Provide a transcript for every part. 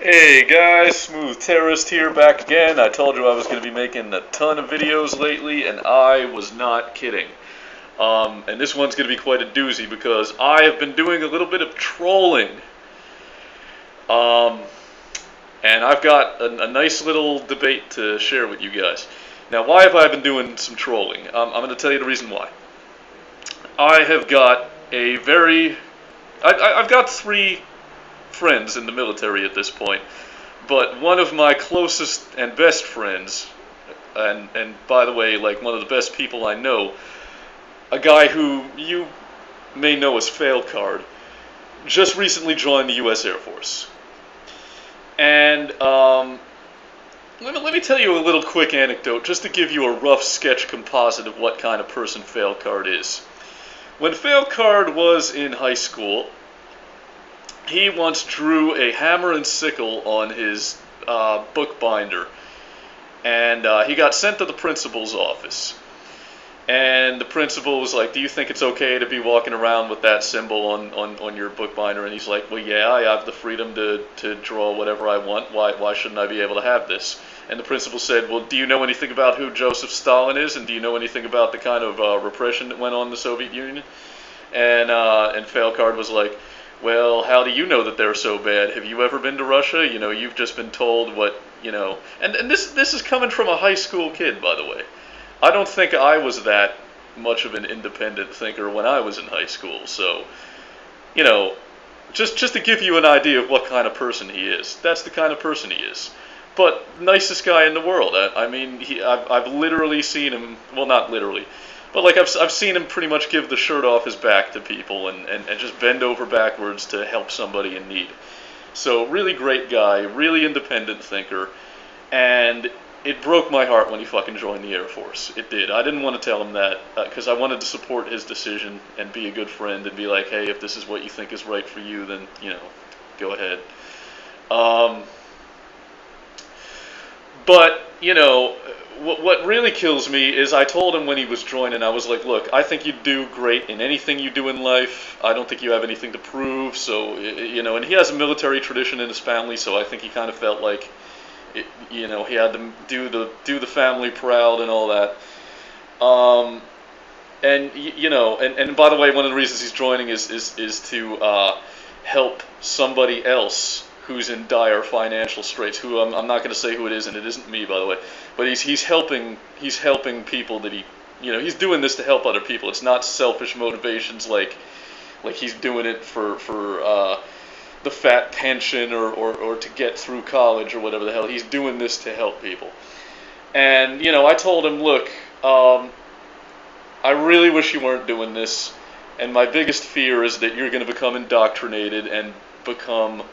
Hey guys, Smooth Terrorist here, back again. I told you I was going to be making a ton of videos lately, and I was not kidding. And this one's going to be quite a doozy because I have been doing a little bit of trolling. Um, and I've got a nice little debate to share with you guys. Now, why have I been doing some trolling? I'm going to tell you the reason why. I have got a very... I've got three friends in the military at this point. But one of my closest and best friends, and by the way, like one of the best people I know, a guy who you may know as Failcard, just recently joined the U.S. Air Force. And let me tell you a little quick anecdote, just to give you a rough sketch composite of what kind of person Failcard is. When Failcard was in high school, he once drew a hammer and sickle on his bookbinder, and he got sent to the principal's office. And the principal was like, "Do you think it's okay to be walking around with that symbol on your bookbinder?" And he's like, "Well, yeah, I have the freedom to draw whatever I want. Why shouldn't I be able to have this?" And the principal said, "Well, do you know anything about who Joseph Stalin is, and do you know anything about the kind of repression that went on in the Soviet Union?" And Failcard was like, "Well, how do you know that they're so bad? Have you ever been to Russia? You know, you've just been told what, you know." And this is coming from a high school kid, by the way. I don't think I was that much of an independent thinker when I was in high school. So, you know, just to give you an idea of what kind of person he is. That's the kind of person he is. But nicest guy in the world. I mean, I've literally seen him, well, not literally, but like I've seen him pretty much give the shirt off his back to people and just bend over backwards to help somebody in need. So really great guy, really independent thinker, and it broke my heart when he fucking joined the Air Force. It did. I didn't want to tell him that because I wanted to support his decision and be a good friend and be like, "Hey, if this is what you think is right for you, then, you know, go ahead." But, you know, what really kills me is I told him when he was joining, I was like, "Look, I think you do great in anything you do in life. I don't think you have anything to prove." So, you know, and he has a military tradition in his family, so I think he kind of felt like, you know, he had to do the family proud and all that. And you know, and by the way, one of the reasons he's joining is to help somebody else who's in dire financial straits. Who I'm not going to say who it is, and it isn't me, by the way. But he's helping people that he, you know, he's doing this to help other people. It's not selfish motivations like he's doing it for the fat pension or to get through college or whatever the hell. He's doing this to help people. And, you know, I told him, "Look, I really wish you weren't doing this, and my biggest fear is that you're going to become indoctrinated and become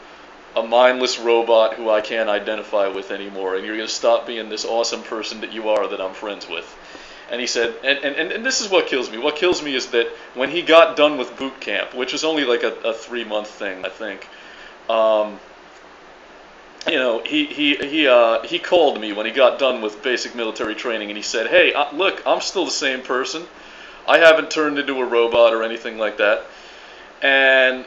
a mindless robot who I can't identify with anymore, and you're going to stop being this awesome person that you are that I'm friends with." And he said, and this is what kills me. What kills me is that when he got done with boot camp, which is only like a 3-month thing, I think, you know, he called me when he got done with basic military training, and he said, "Hey, look, I'm still the same person. I haven't turned into a robot or anything like that." And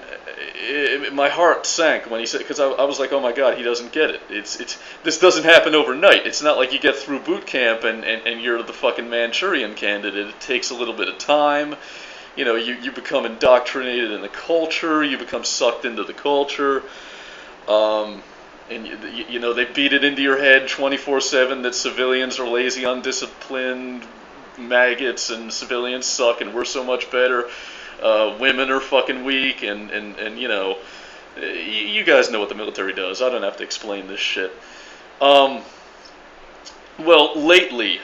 my heart sank when he said, because I was like, "Oh my God, he doesn't get it. This doesn't happen overnight. It's not like you get through boot camp and you're the fucking Manchurian candidate. It takes a little bit of time. You know, you become indoctrinated in the culture. You become sucked into the culture. And you know, they beat it into your head 24/7 that civilians are lazy, undisciplined maggots, and civilians suck, and we're so much better. Women are fucking weak, and you know, you guys know what the military does. I don't have to explain this shit." Well, lately,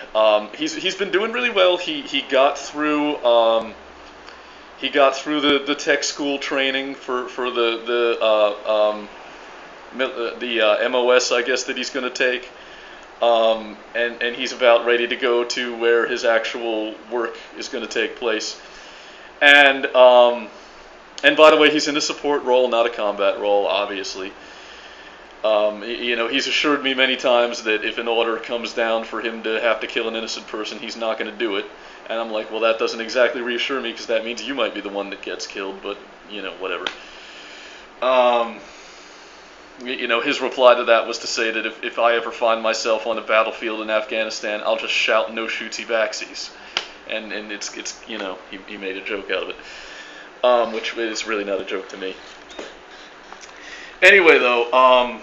he's been doing really well. He got through the tech school training for the MOS, I guess, that he's going to take. And he's about ready to go to where his actual work is going to take place. And by the way, he's in a support role, not a combat role, obviously. You know, he's assured me many times that if an order comes down for him to have to kill an innocent person, he's not going to do it. And I'm like, well, that doesn't exactly reassure me, because that means you might be the one that gets killed, but, you know, whatever. his reply to that was to say that if I ever find myself on the battlefield in Afghanistan, I'll just shout no shooty backsies, and it's he made a joke out of it, which is really not a joke to me. Anyway, though,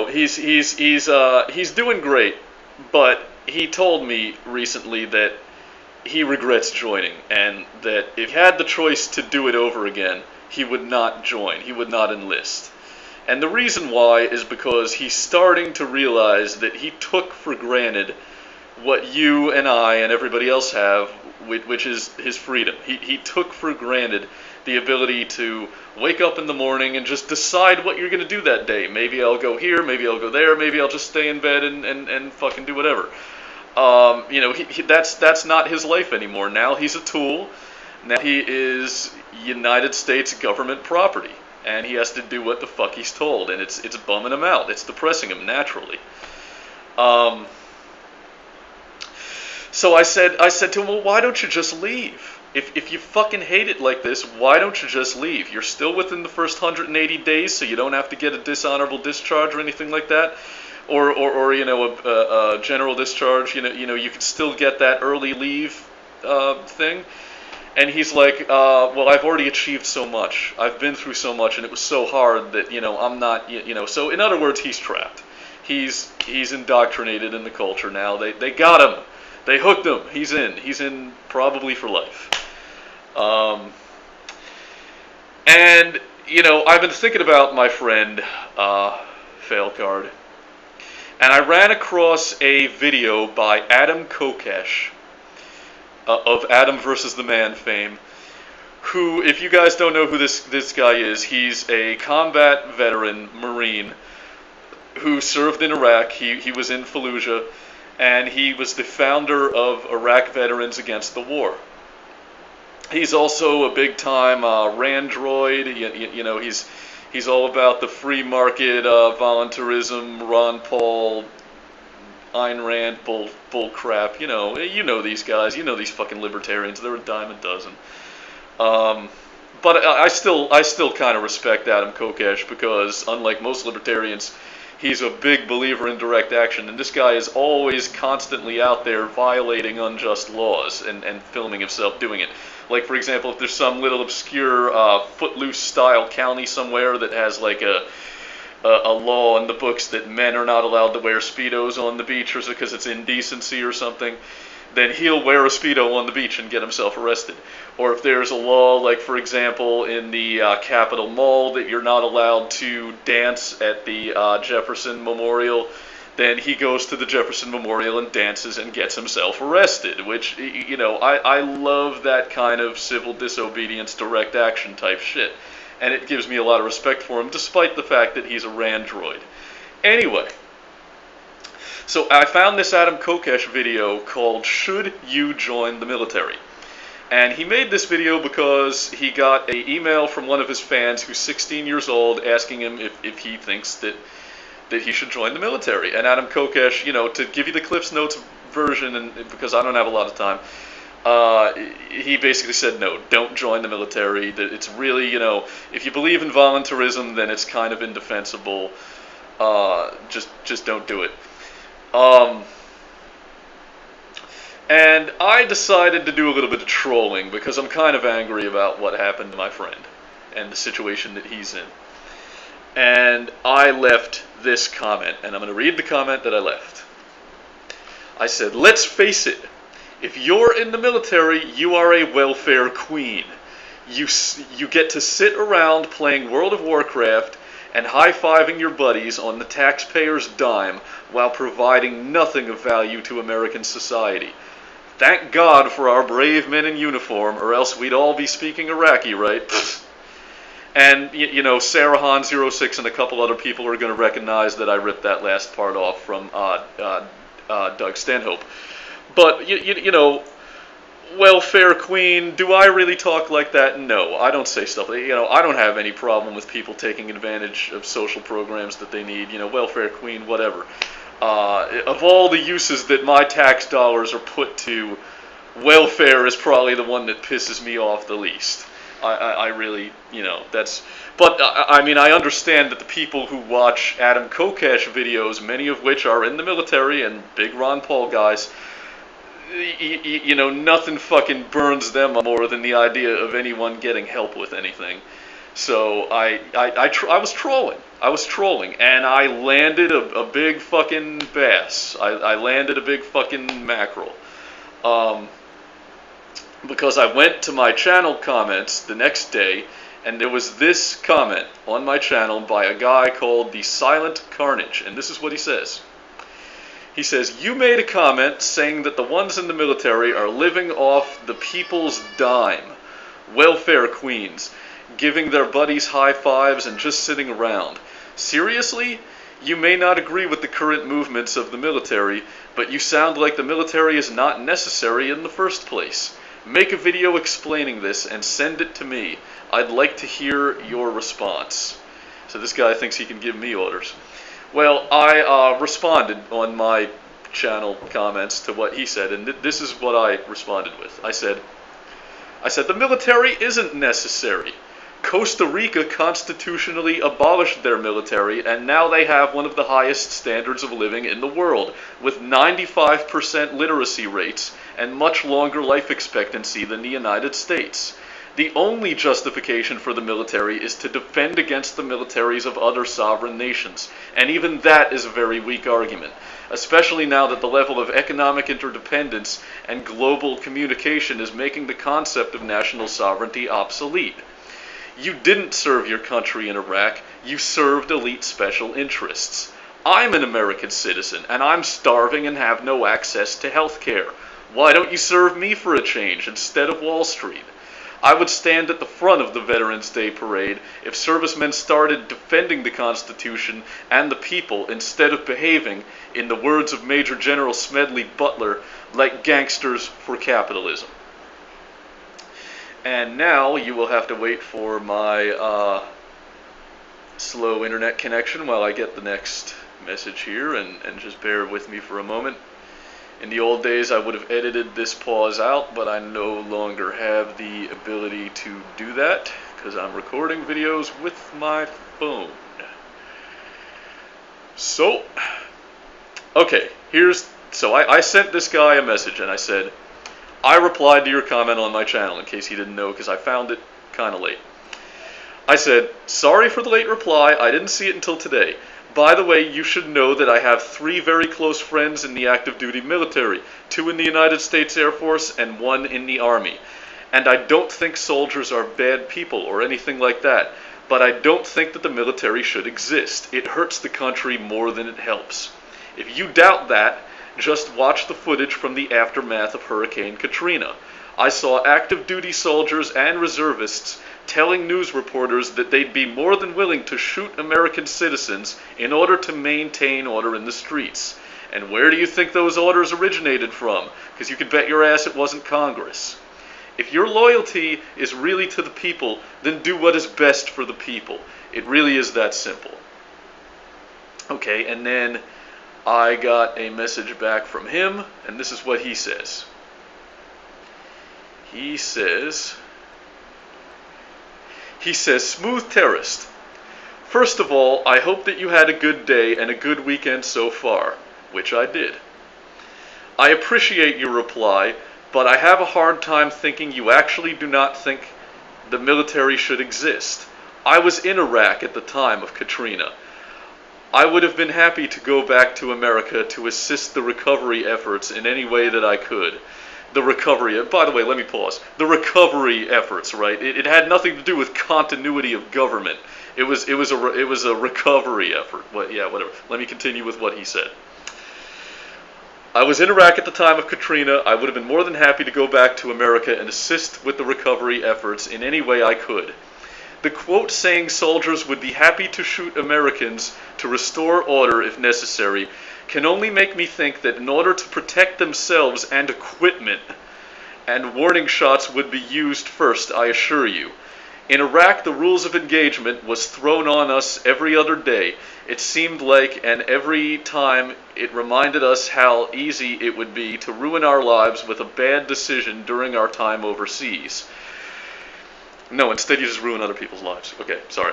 he's doing great, but he told me recently that he regrets joining, and that if he had the choice to do it over again, he would not join, he would not enlist. And the reason why is because he's starting to realize that he took for granted what you and I and everybody else have, which is his freedom. He took for granted the ability to wake up in the morning and just decide what you're going to do that day. Maybe I'll go here, maybe I'll go there, maybe I'll just stay in bed and fucking do whatever. That's not his life anymore. Now he's a tool. Now he is United States government property, and he has to do what the fuck he's told, and it's bumming him out. It's depressing him naturally. So I said to him, well, why don't you just leave? If you fucking hate it like this, why don't you just leave? You're still within the first 180 days, so you don't have to get a dishonorable discharge or anything like that, or a general discharge. You can still get that early leave thing. And he's like, well, I've already achieved so much. I've been through so much, and it was so hard that I'm not. So in other words, he's trapped. He's indoctrinated in the culture now. They got him. They hooked him. He's in. He's in probably for life. And I've been thinking about my friend Failcard, and I ran across a video by Adam Kokesh of Adam versus the Man fame, who, if you guys don't know who this guy is, he's a combat veteran Marine who served in Iraq. He was in Fallujah, and he was the founder of Iraq Veterans Against the War. He's also a big-time Randroid. He's all about the free market, voluntarism, Ron Paul, Ayn Rand bull crap. You know these guys. You know these fucking libertarians. They're a dime a dozen. But I still kind of respect Adam Kokesh, because unlike most libertarians, he's a big believer in direct action, and this guy is always constantly out there violating unjust laws and filming himself doing it. Like, for example, if there's some little obscure Footloose-style county somewhere that has like a law in the books that men are not allowed to wear Speedos on the beach or because it's indecency or something, then he'll wear a Speedo on the beach and get himself arrested. Or if there's a law, like, for example, in the Capitol Mall that you're not allowed to dance at the Jefferson Memorial, then he goes to the Jefferson Memorial and dances and gets himself arrested, which, I love that kind of civil disobedience, direct action type shit. And it gives me a lot of respect for him, despite the fact that he's a Randroid. Anyway, so I found this Adam Kokesh video called "Should You Join the Military?" And he made this video because he got an email from one of his fans who's 16 years old asking him if he thinks that he should join the military. And Adam Kokesh, to give you the Cliff's Notes version, and because I don't have a lot of time, he basically said, no, don't join the military. That it's really, if you believe in voluntarism, then it's kind of indefensible. Just don't do it. And I decided to do a little bit of trolling because I'm kind of angry about what happened to my friend and the situation that he's in. And I left this comment, and I'm going to read the comment that I left. I said, let's face it, if you're in the military, you are a welfare queen. You get to sit around playing World of Warcraft and high-fiving your buddies on the taxpayer's dime while providing nothing of value to American society. Thank God for our brave men in uniform, or else we'd all be speaking Iraqi, right? And, Sarah Han 06 and a couple other people are going to recognize that I ripped that last part off from Doug Stanhope. But, welfare queen, do I really talk like that? No, I don't say stuff. I don't have any problem with people taking advantage of social programs that they need. Welfare queen, whatever. Of all the uses that my tax dollars are put to, welfare is probably the one that pisses me off the least. I really, that's... But, I mean, I understand that the people who watch Adam Kokesh videos, many of which are in the military and big Ron Paul guys, nothing fucking burns them more than the idea of anyone getting help with anything. So I was trolling. I was trolling, and I landed a big fucking bass. I landed a big fucking mackerel. Because I went to my channel comments the next day, and there was this comment on my channel by a guy called The Silent Carnage, and this is what he says. He says, "You made a comment saying that the ones in the military are living off the people's dime, welfare queens, giving their buddies high fives and just sitting around. Seriously? You may not agree with the current movements of the military, but you sound like the military is not necessary in the first place. Make a video explaining this and send it to me. I'd like to hear your response." So this guy thinks he can give me orders. Well, I responded on my channel comments to what he said, and this is what I responded with. I said, "The military isn't necessary. Costa Rica constitutionally abolished their military, and now they have one of the highest standards of living in the world, with 95% literacy rates and much longer life expectancy than the United States. The only justification for the military is to defend against the militaries of other sovereign nations, and even that is a very weak argument, especially now that the level of economic interdependence and global communication is making the concept of national sovereignty obsolete. You didn't serve your country in Iraq, you served elite special interests. I'm an American citizen, and I'm starving and have no access to health care. Why don't you serve me for a change instead of Wall Street? I would stand at the front of the Veterans Day parade if servicemen started defending the Constitution and the people instead of behaving, in the words of Major General Smedley Butler, like gangsters for capitalism." And now you will have to wait for my slow internet connection while I get the next message here, and just bear with me for a moment. In the old days, I would have edited this pause out, but I no longer have the ability to do that because I'm recording videos with my phone. So, okay, so I sent this guy a message and I said, I replied to your comment on my channel, in case he didn't know, because I found it kind of late. I said, "Sorry for the late reply, I didn't see it until today. By the way, you should know that I have 3 very close friends in the active duty military, 2 in the United States Air Force and 1 in the Army. And I don't think soldiers are bad people or anything like that, but I don't think that the military should exist. It hurts the country more than it helps. If you doubt that, just watch the footage from the aftermath of Hurricane Katrina. I saw active duty soldiers and reservists telling news reporters that they'd be more than willing to shoot American citizens in order to maintain order in the streets. And where do you think those orders originated from? Because you can bet your ass it wasn't Congress. If your loyalty is really to the people, then do what is best for the people. It really is that simple." Okay, and then I got a message back from him, and this is what he says. He says, "Smooth terrorist. First of all, I hope that you had a good day and a good weekend so far," which I did. "I appreciate your reply, but I have a hard time thinking you actually do not think the military should exist. I was in Iraq at the time of Katrina. I would have been happy to go back to America to assist the recovery efforts in any way that I could. The recovery, by the way, let me pause. The recovery efforts, right? It had nothing to do with continuity of government. It was a recovery effort. But yeah, whatever. Let me continue with what he said. I was in Iraq at the time of Katrina. I would have been more than happy to go back to America and assist with the recovery efforts in any way I could. The quote saying soldiers would be happy to shoot Americans to restore order if necessary can only make me think that in order to protect themselves and equipment, and warning shots would be used first, I assure you. In Iraq, the rules of engagement was thrown on us every other day. It seemed like, and every time it reminded us how easy it would be to ruin our lives with a bad decision during our time overseas. No, instead you just ruin other people's lives. Okay, sorry.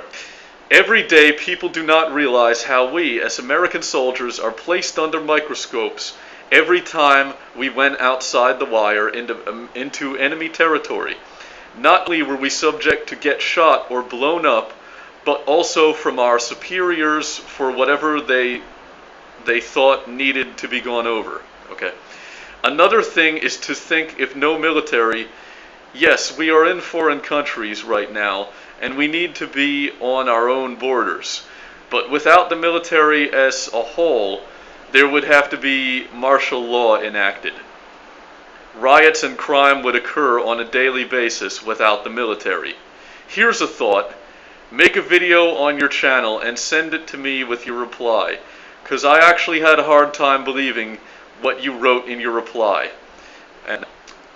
Every day, people do not realize how we, as American soldiers, are placed under microscopes every time we went outside the wire into enemy territory. Not only were we subject to get shot or blown up, but also from our superiors for whatever they thought needed to be gone over. Okay. Another thing is to think if no military, yes, we are in foreign countries right now, and we need to be on our own borders. But without the military as a whole, there would have to be martial law enacted. Riots and crime would occur on a daily basis without the military. Here's a thought. Make a video on your channel and send it to me with your reply, because I actually had a hard time believing what you wrote in your reply. And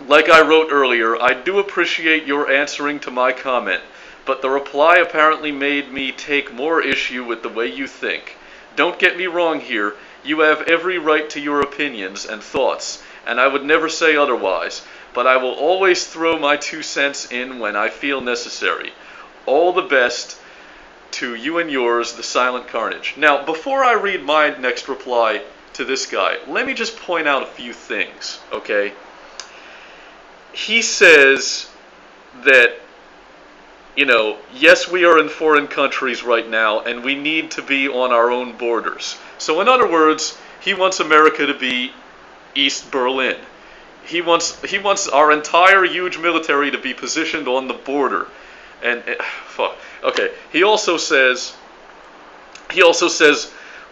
like I wrote earlier, I do appreciate your answering to my comment, but the reply apparently made me take more issue with the way you think. Don't get me wrong here, you have every right to your opinions and thoughts, and I would never say otherwise, but I will always throw my 2 cents in when I feel necessary. All the best to you and yours, the Silent Carnage. Now, before I read my next reply to this guy, let me just point out a few things, okay? He says that, you know, yes, we are in foreign countries right now, and we need to be on our own borders. So in other words, he wants America to be East Berlin. He wants our entire huge military to be positioned on the border. And fuck. Okay. He also says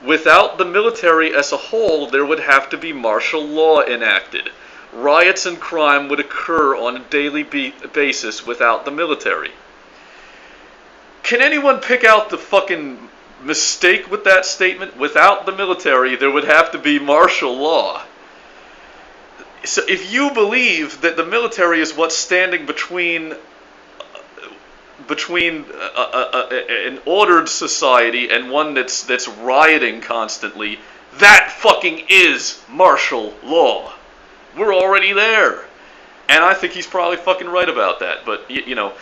without the military as a whole, there would have to be martial law enacted. Riots and crime would occur on a daily basis without the military. Can anyone pick out the fucking mistake with that statement? Without the military, there would have to be martial law. So if you believe that the military is what's standing between an ordered society and one that's rioting constantly, that fucking is martial law. We're already there. And I think he's probably fucking right about that. But, you know,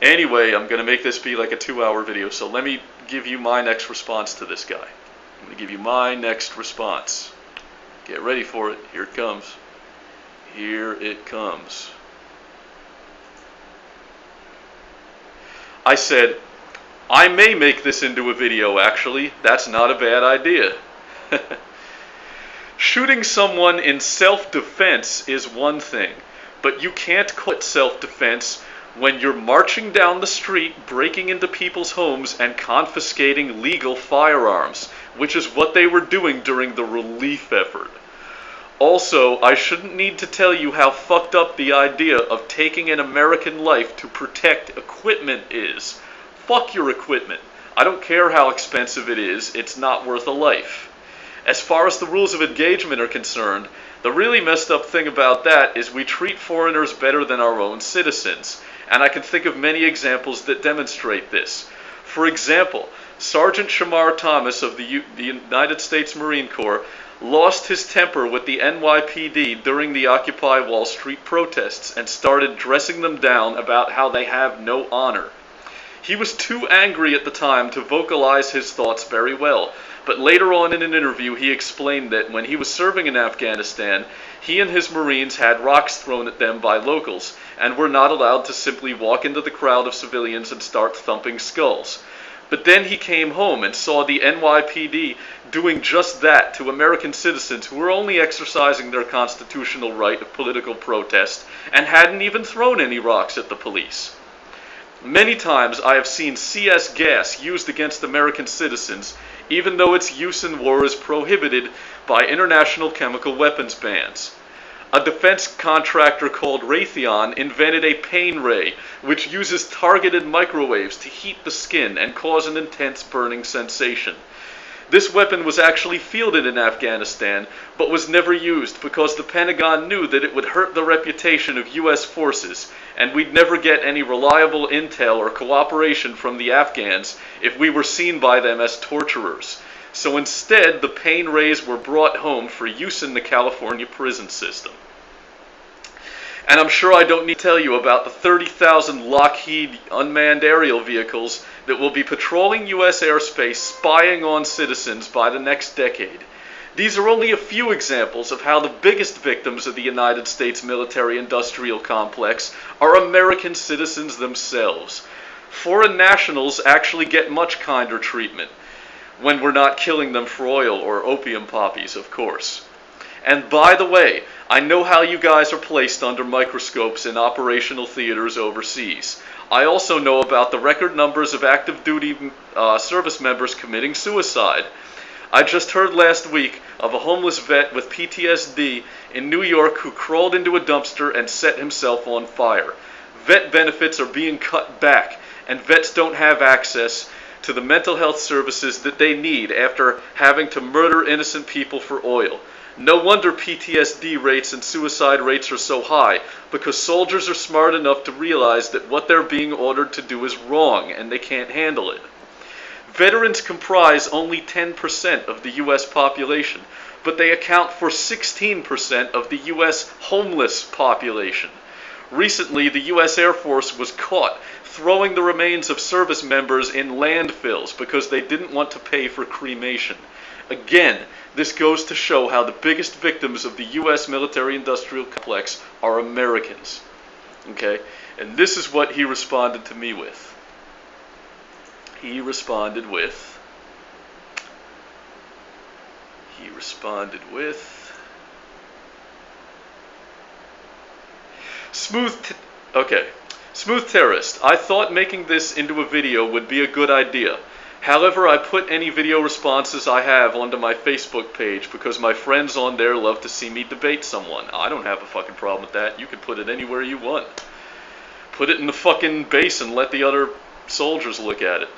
anyway, I'm going to make this be like a 2-hour video, so let me give you my next response to this guy. I'm going to give you my next response. Get ready for it. Here it comes. Here it comes. I said, I may make this into a video, actually. That's not a bad idea. Shooting someone in self-defense is one thing, but you can't call it self-defense when you're marching down the street, breaking into people's homes, and confiscating legal firearms, which is what they were doing during the relief effort. Also, I shouldn't need to tell you how fucked up the idea of taking an American life to protect equipment is. Fuck your equipment. I don't care how expensive it is, it's not worth a life. As far as the rules of engagement are concerned, the really messed up thing about that is we treat foreigners better than our own citizens, and I can think of many examples that demonstrate this. For example, Sergeant Shamar Thomas of the United States Marine Corps lost his temper with the NYPD during the Occupy Wall Street protests and started dressing them down about how they have no honor. He was too angry at the time to vocalize his thoughts very well, but later on in an interview he explained that when he was serving in Afghanistan, he and his Marines had rocks thrown at them by locals and were not allowed to simply walk into the crowd of civilians and start thumping skulls. But then he came home and saw the NYPD doing just that to American citizens who were only exercising their constitutional right of political protest and hadn't even thrown any rocks at the police. Many times I have seen CS gas used against American citizens, even though its use in war is prohibited by international chemical weapons bans. A defense contractor called Raytheon invented a pain ray, which uses targeted microwaves to heat the skin and cause an intense burning sensation. This weapon was actually fielded in Afghanistan, but was never used because the Pentagon knew that it would hurt the reputation of U.S. forces, and we'd never get any reliable intel or cooperation from the Afghans if we were seen by them as torturers. So instead, the pain rays were brought home for use in the California prison system. And I'm sure I don't need to tell you about the 30,000 Lockheed unmanned aerial vehicles that will be patrolling U.S. airspace, spying on citizens by the next decade. These are only a few examples of how the biggest victims of the United States military-industrial complex are American citizens themselves. Foreign nationals actually get much kinder treatment, when we're not killing them for oil or opium poppies, of course. And by the way, I know how you guys are placed under microscopes in operational theaters overseas. I also know about the record numbers of active duty service members committing suicide. I just heard last week of a homeless vet with PTSD in New York who crawled into a dumpster and set himself on fire. Vet benefits are being cut back, and vets don't have access to the mental health services that they need after having to murder innocent people for oil. No wonder PTSD rates and suicide rates are so high, because soldiers are smart enough to realize that what they're being ordered to do is wrong and they can't handle it. Veterans comprise only 10% of the U.S. population, but they account for 16% of the U.S. homeless population. Recently, the U.S. Air Force was caught throwing the remains of service members in landfills because they didn't want to pay for cremation. Again, this goes to show how the biggest victims of the U.S. military-industrial complex are Americans. Okay? And this is what he responded to me with. He responded with, Smooth terrorist, I thought making this into a video would be a good idea. However, I put any video responses I have onto my Facebook page because my friends on there love to see me debate someone. I don't have a fucking problem with that. You can put it anywhere you want. Put it in the fucking base and let the other soldiers look at it.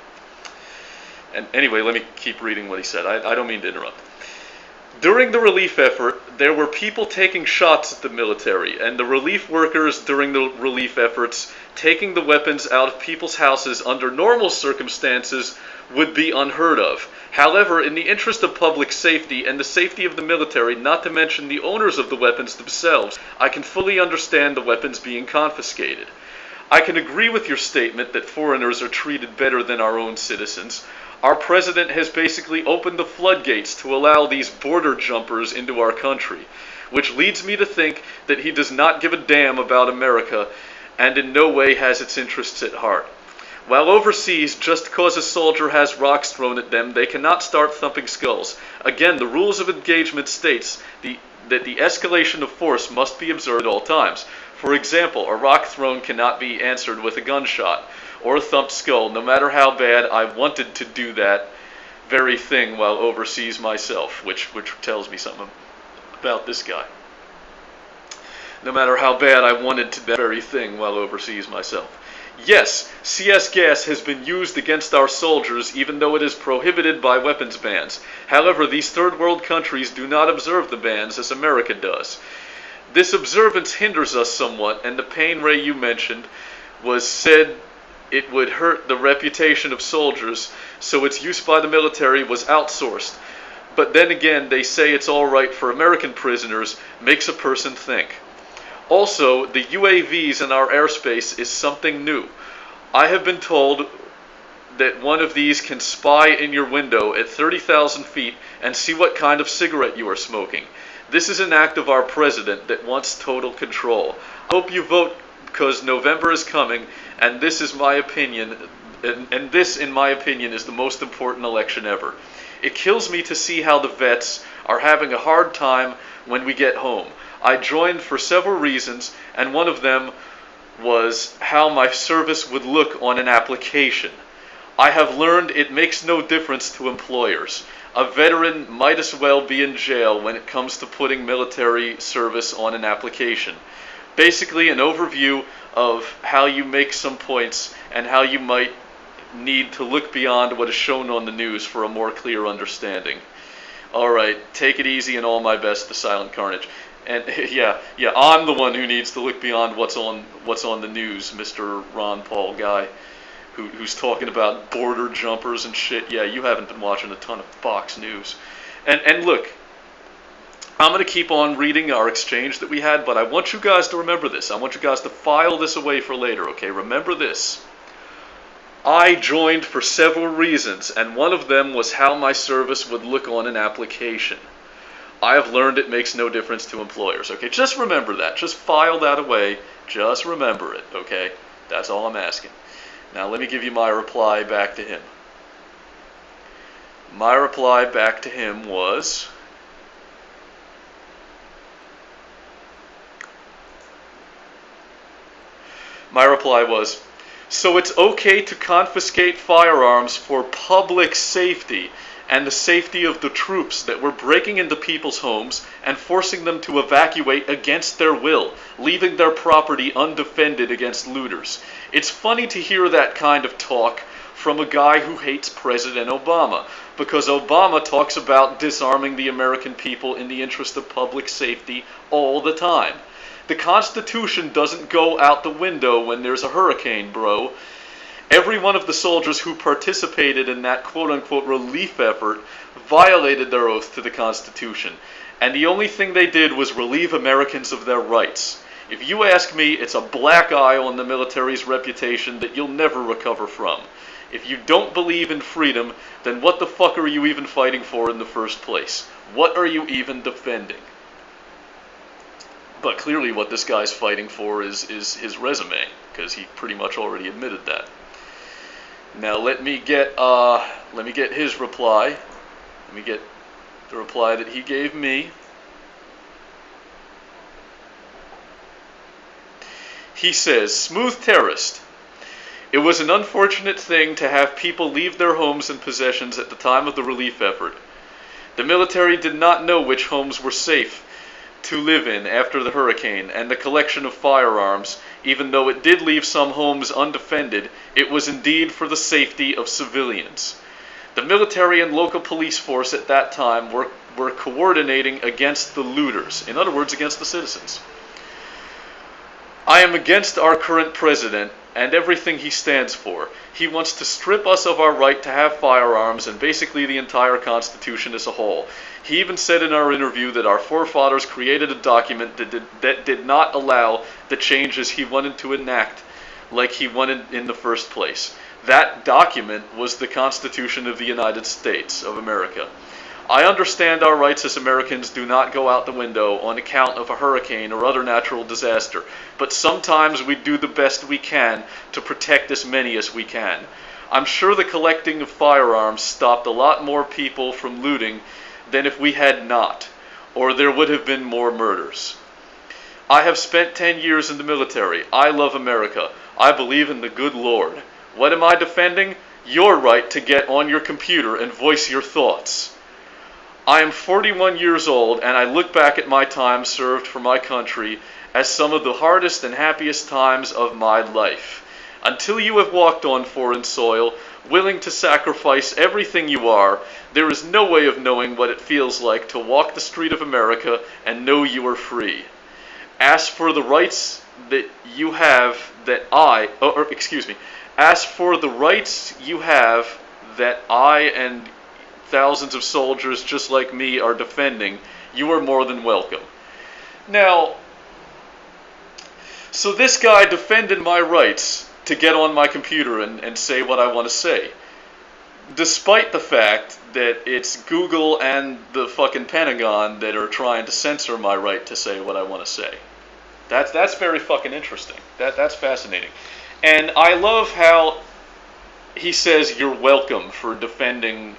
And anyway, let me keep reading what he said. I don't mean to interrupt. During the relief effort, there were people taking shots at the military, and the relief workers during the relief efforts taking the weapons out of people's houses under normal circumstances would be unheard of. However, in the interest of public safety and the safety of the military, not to mention the owners of the weapons themselves, I can fully understand the weapons being confiscated. I can agree with your statement that foreigners are treated better than our own citizens. Our president has basically opened the floodgates to allow these border jumpers into our country, which leads me to think that he does not give a damn about America and in no way has its interests at heart. While overseas, just cause a soldier has rocks thrown at them, they cannot start thumping skulls. Again, the rules of engagement states that the escalation of force must be observed at all times. For example, a rock thrown cannot be answered with a gunshot or a thumped skull, no matter how bad I wanted to do that very thing while overseas myself, which tells me something about this guy. No matter how bad I wanted to do that very thing while overseas myself. Yes, CS gas has been used against our soldiers even though it is prohibited by weapons bans. However, these third world countries do not observe the bans as America does. This observance hinders us somewhat, and the pain Ray you mentioned was said it would hurt the reputation of soldiers, so its use by the military was outsourced. But then again, they say it's all right for American prisoners, makes a person think. Also, the UAVs in our airspace is something new. I have been told that one of these can spy in your window at 30,000 feet and see what kind of cigarette you are smoking. This is an act of our president that wants total control. I hope you vote because November is coming, and this is my opinion, and this, in my opinion, is the most important election ever. It kills me to see how the vets are having a hard time when we get home. I joined for several reasons, and one of them was how my service would look on an application. I have learned it makes no difference to employers. A veteran might as well be in jail when it comes to putting military service on an application. Basically, an overview of how you make some points and how you might need to look beyond what is shown on the news for a more clear understanding. Alright, take it easy and all my best, the Silent Carnage. And yeah, I'm the one who needs to look beyond what's on the news, Mr. Ron Paul guy, who's talking about border jumpers and shit. Yeah, you haven't been watching a ton of Fox News. And look, I'm going to keep on reading our exchange that we had, but I want you guys to remember this. I want you guys to file this away for later, okay? Remember this. I joined for several reasons, and one of them was how my service would look on an application. I have learned it makes no difference to employers, okay? Just remember that. Just file that away. Just remember it, okay? That's all I'm asking. Now let me give you my reply back to him. My reply back to him was... so it's okay to confiscate firearms for public safety and the safety of the troops that were breaking into people's homes and forcing them to evacuate against their will, leaving their property undefended against looters. It's funny to hear that kind of talk from a guy who hates President Obama, because Obama talks about disarming the American people in the interest of public safety all the time. The Constitution doesn't go out the window when there's a hurricane, bro. Every one of the soldiers who participated in that quote-unquote relief effort violated their oath to the Constitution. And the only thing they did was relieve Americans of their rights. If you ask me, it's a black eye on the military's reputation that you'll never recover from. If you don't believe in freedom, then what the fuck are you even fighting for in the first place? What are you even defending? But clearly what this guy's fighting for is his resume, because he pretty much already admitted that. Now let me get his reply. Let me get the reply that he gave me. He says, "Smooth terrorist. It was an unfortunate thing to have people leave their homes and possessions at the time of the relief effort. The military did not know which homes were safe to live in after the hurricane, and the collection of firearms, even though it did leave some homes undefended, it was indeed for the safety of civilians. The military and local police force at that time were coordinating against the looters, in other words, against the citizens. I am against our current president and everything he stands for. He wants to strip us of our right to have firearms and basically the entire Constitution as a whole. He even said in our interview that our forefathers created a document that did not allow the changes he wanted to enact like he wanted in the first place. That document was the Constitution of the United States of America. I understand our rights as Americans do not go out the window on account of a hurricane or other natural disaster, but sometimes we do the best we can to protect as many as we can. I'm sure the collecting of firearms stopped a lot more people from looting than if we had not, or there would have been more murders. I have spent 10 years in the military. I love America. I believe in the good Lord. What am I defending? Your right to get on your computer and voice your thoughts. I am 41 years old, and I look back at my time served for my country as some of the hardest and happiest times of my life. Until you have walked on foreign soil, willing to sacrifice everything you are, there is no way of knowing what it feels like to walk the street of America and know you are free. Ask for the rights that you have ask for the rights you have that I and thousands of soldiers just like me are defending. You are more than welcome." Now, so this guy defended my rights to get on my computer and say what I want to say, despite the fact that it's Google and the fucking Pentagon that are trying to censor my right to say what I want to say. That's very fucking interesting. That's fascinating. And I love how he says you're welcome for defending.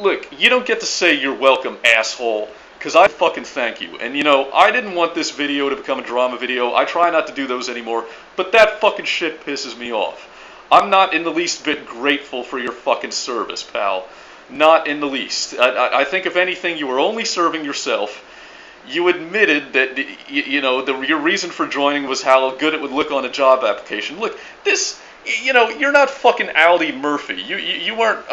Look, you don't get to say you're welcome, asshole, because I fucking thank you. And I didn't want this video to become a drama video. I try not to do those anymore, but that fucking shit pisses me off. I'm not in the least bit grateful for your fucking service, pal. Not in the least. I think if anything, you were only serving yourself. You admitted that your reason for joining was how good it would look on a job application. Look, this. You're not fucking Aldi Murphy. You weren't,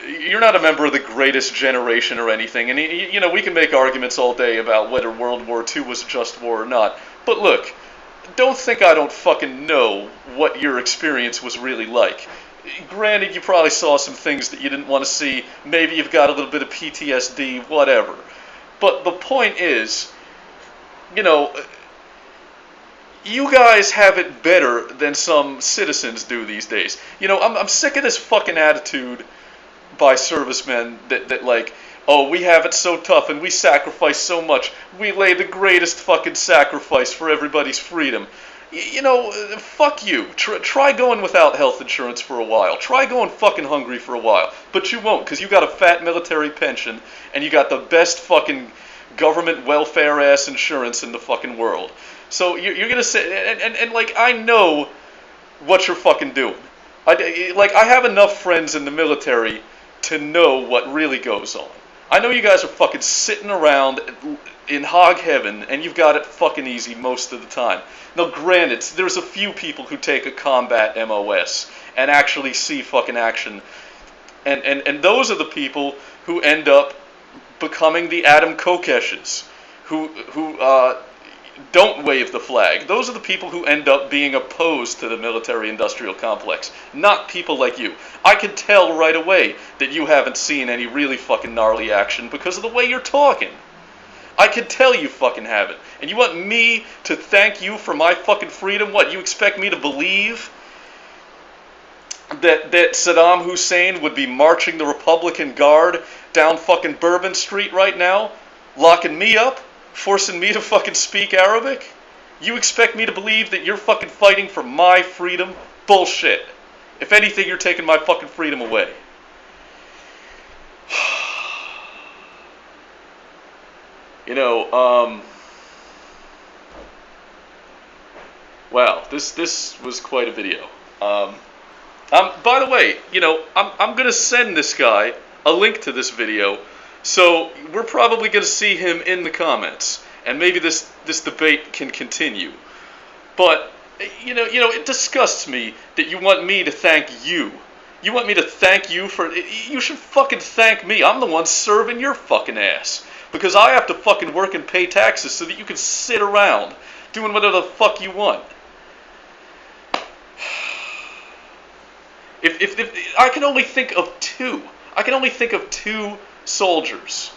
you're not a member of the greatest generation or anything. And, we can make arguments all day about whether World War II was a just war or not. But look, don't think I don't fucking know what your experience was really like. Granted, you probably saw some things that you didn't want to see. Maybe you've got a little bit of PTSD, whatever. But the point is, you know, you guys have it better than some citizens do these days. You know, I'm sick of this fucking attitude by servicemen that like, oh, we have it so tough and we sacrifice so much. We lay the greatest fucking sacrifice for everybody's freedom. You know, fuck you. Try going without health insurance for a while. Try going fucking hungry for a while. But you won't, because you got a fat military pension and you got the best fucking government welfare ass insurance in the fucking world. So you're gonna say, and like, I know what you're fucking doing. I have enough friends in the military to know what really goes on. I know you guys are fucking sitting around in hog heaven, and you've got it fucking easy most of the time. Now, granted, there's a few people who take a combat MOS and actually see fucking action, and those are the people who end up becoming the Adam Kokeshes, who don't wave the flag. Those are the people who end up being opposed to the military-industrial complex, not people like you. I can tell right away that you haven't seen any really fucking gnarly action because of the way you're talking. I can tell you fucking haven't. And you want me to thank you for my fucking freedom? What, you expect me to believe that Saddam Hussein would be marching the Republican Guard down fucking Bourbon Street right now, locking me up? Forcing me to fucking speak Arabic? You expect me to believe that you're fucking fighting for my freedom? Bullshit. If anything, you're taking my fucking freedom away. You know, wow, this was quite a video. By the way, you know, I'm gonna send this guy a link to this video. So we're probably going to see him in the comments, and maybe this debate can continue. But you know, it disgusts me that you want me to thank you. You want me to thank you for? You should fucking thank me. I'm the one serving your fucking ass because I have to fucking work and pay taxes so that you can sit around doing whatever the fuck you want. If I can only think of two. I can only think of two soldiers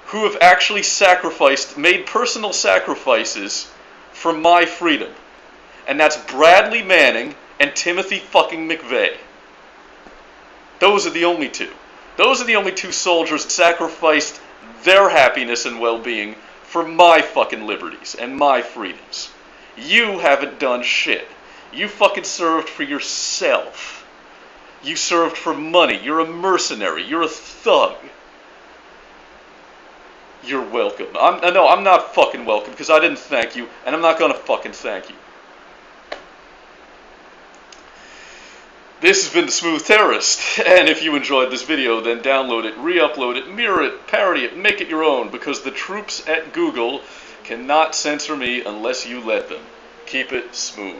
who have actually made personal sacrifices for my freedom. And that's Bradley Manning and Timothy fucking McVeigh. Those are the only two. Those are the only two soldiers that sacrificed their happiness and well-being for my fucking liberties and my freedoms. You haven't done shit. You fucking served for yourself. You served for money. You're a mercenary. You're a thug. You're welcome. I'm not fucking welcome because I didn't thank you, and I'm not gonna fucking thank you. This has been The Smooth Terrorist, and if you enjoyed this video, then download it, re-upload it, mirror it, parody it, make it your own, because the troops at Google cannot censor me unless you let them. Keep it smooth.